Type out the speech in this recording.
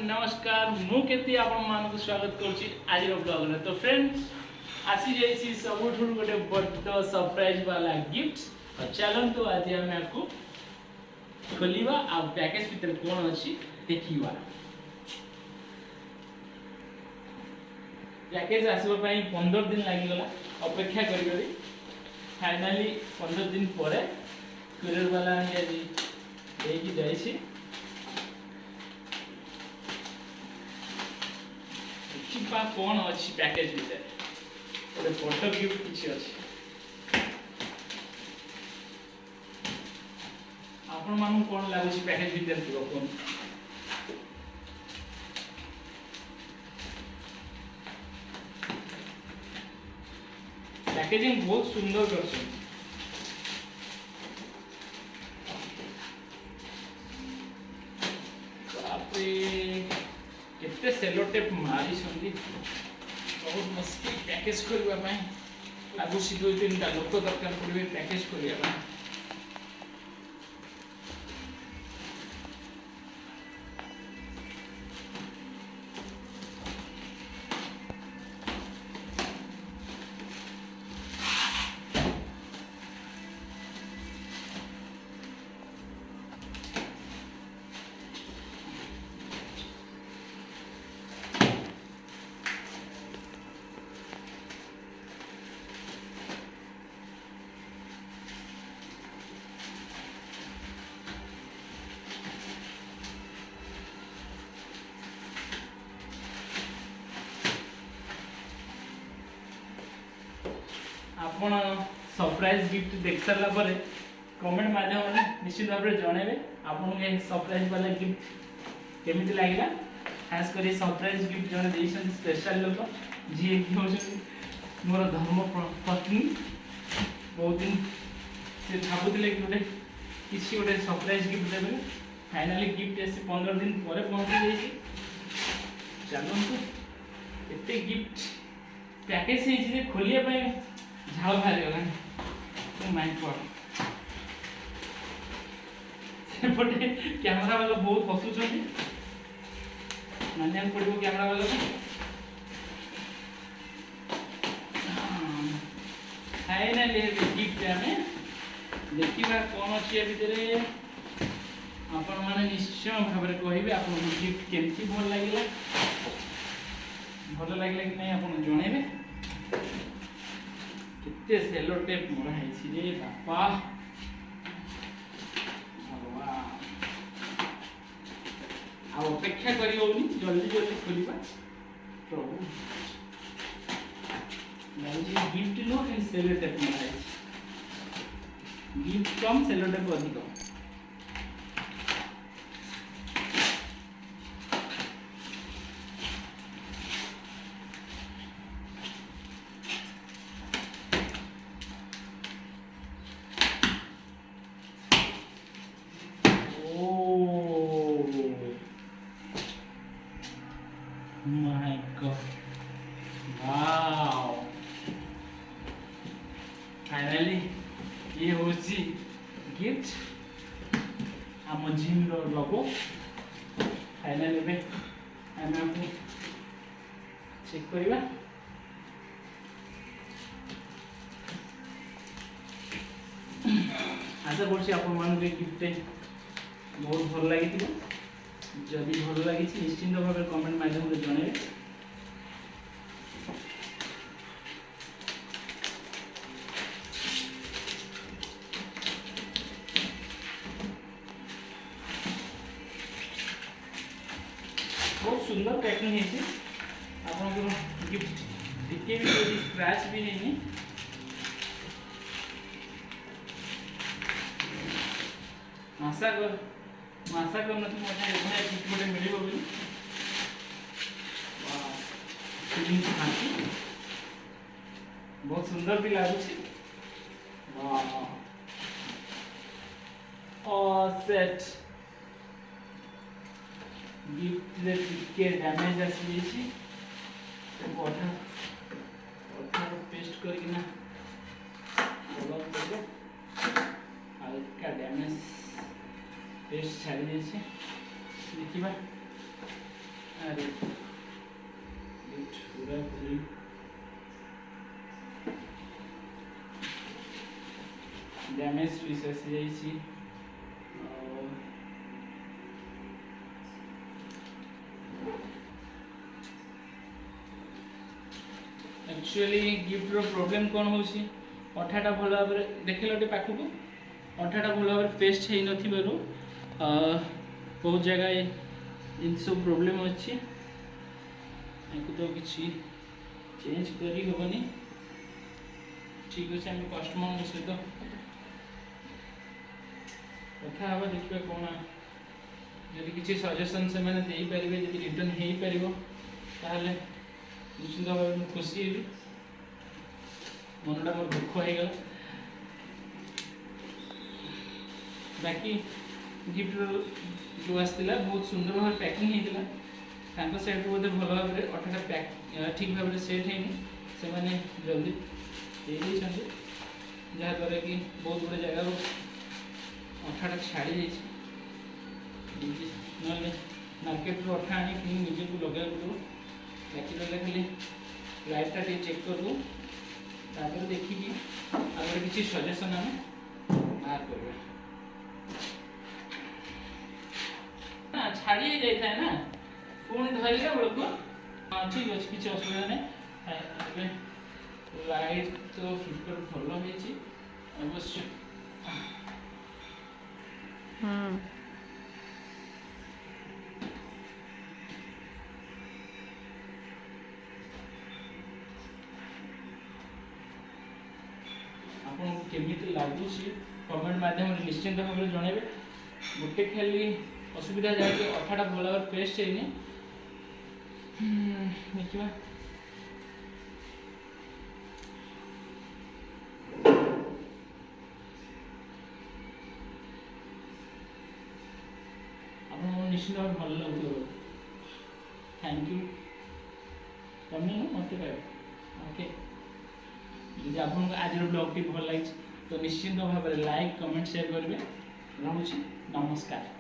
नमस्कार मु केती आपण मानक स्वागत करछि आज ब्लॉग में। तो फ्रेंड्स आसी जाइछि सबुठ गोटे बड़ सरप्राइज वाला गिफ्ट और चलन तो आज हम आपको खोलिबा आ पैकेज भीतर कोन अछि देखिबा। पैकेज आसबा पई 15 दिन लागि गला अपेक्षा करी करी फाइनली 15 दिन परे कुरियर वाला ये देकी जाइछि। देखिबा कोन अछि पैकेज भीतर गोटे फोटो गिफ्ट किछि अछि आपण मानु कोन लागुछि पैकेज भीतर थिबो कोन। पैकेजिंग बहुत सुंदर करछन। केते सेलो टेप मारी संदी बहुत मुश्किल पैकेज करबा पई लागु सी 2-3 टा लोक दरकार पड़बे पैकेज करबा पई। आपण सरप्राइज गिफ्ट देख सारा पर कमेंट माध्यम निश्चित भाव में जनइबे आपन के सरप्राइज वाला गिफ्ट केमिति लागिला। खास कर सरप्राइज गिफ्ट जने देइसन स्पेशल लोक जी कि होसन मोर धर्म पत्नी बहुत दिन से भाबुतले कि गोटे किसी गोटे सरप्राइज गिफ्ट देबे। फाइनली गिफ्ट ऐसे 15 दिन परे पहुंची जाइए। चलନ୍ତୁ एते गिफ्ट पैकेज है खोलिया झाल बाहर गला माइंड पर सेपटे कैमरा वाला बहुत हसुचंदी मानिया पड़ो कैमरा वाला फाइनली गिफ्ट हमें देखा कौन अच्छी भितर आपण मैंने निश्चय भाव में कहे आप गिफ्ट केमती भल लगे कि नहीं आप जनइबे। केते सेलो टेप मोरा हैछि रे बापा भगवान आ अपेक्षा करी होनी जल्दी जल्दी खोलिबा प्रभु नहीं गिफ्ट नो है सेलो टेप मोरा हैछि गिफ्ट कम सेलो टेप अधिक। My God! Wow! Finally, ये होची गिफ्ट हम जिम रो लोगो फाइनली में हम आपको चेक करिबा। आशा करछि आपन मान के गिफ्ट बहुत भल लागिथिबो। जदि भल लगी निश्चिंत भाव कमेंट माध्यम जनइबे। बहुत सुंदर पैकिंग है आपन गिफ्ट टिके भी कोई स्क्रैच भी नहीं। आशा करना तुम गिफ्ट गोटे मिल बोली बहुत सुंदर भी लगुच सेट गिफ्ट रे टिके डैमेज आसी अठा पेस्ट करके हल्का डैमेज पेस्ट छाड़ी देखिए अरे पूरा पूरी डैमेज पीस आसी जाइए। एक्चुअली गिफ्टर प्रोब्लेम कौन हो अठाटा भल भाव देख टे पाखक अठाटा भल भाव पेस्ट हो न बहुत जगह इन सब प्रोब्लेम अच्छी तो किसी चेंज करी हेनी। ठीक अच्छे आम कस्टमर सहित कथा हाँ देखिए कौन जदि किसी सजेसन से मैंने दे पारे जब रिटर्न हो पार निश्चित भाव में खुशी हेबी मनटा मोर दुख हो गला। बाकी गिफ्ट जो आसाला बहुत सुंदर भाव पैकिंग होता साइड बोधे भल भाव में अठाटा पैक ठीक भाव में सेट है मैंने जल्दी दे जहाँद्वारा कि बहुत गुड़े जगह अठाटा छाड़ी ना मार्केट रू अठा आनी निजे को लगे पड़ो बाकी रहा खाली लाइटा टे चेक करूँ तापर देखिए आगे किसी सजेसन आम बाहर कर छाड़ी जाए ना पुणी धरला बेलू हाँ ठीक अच्छे किसी असुविधा नहीं लाइट तो फिल्टर भल हो अवश्य आपको केमी लगुच कमेंट माध्यम निश्चिंत भाव में जनइबे। गोटे खाली असुविधा जहाँकि अठाटा भल भाव पेस्ट है देखा आप निश्चित भाव भल लगे। थैंक यू तमें मत ओके यदि आपको आज ब्लॉग टी भल लगी तो निश्चिंत भाव में लाइक कमेंट शेयर करेंगे। रोचे नमस्कार।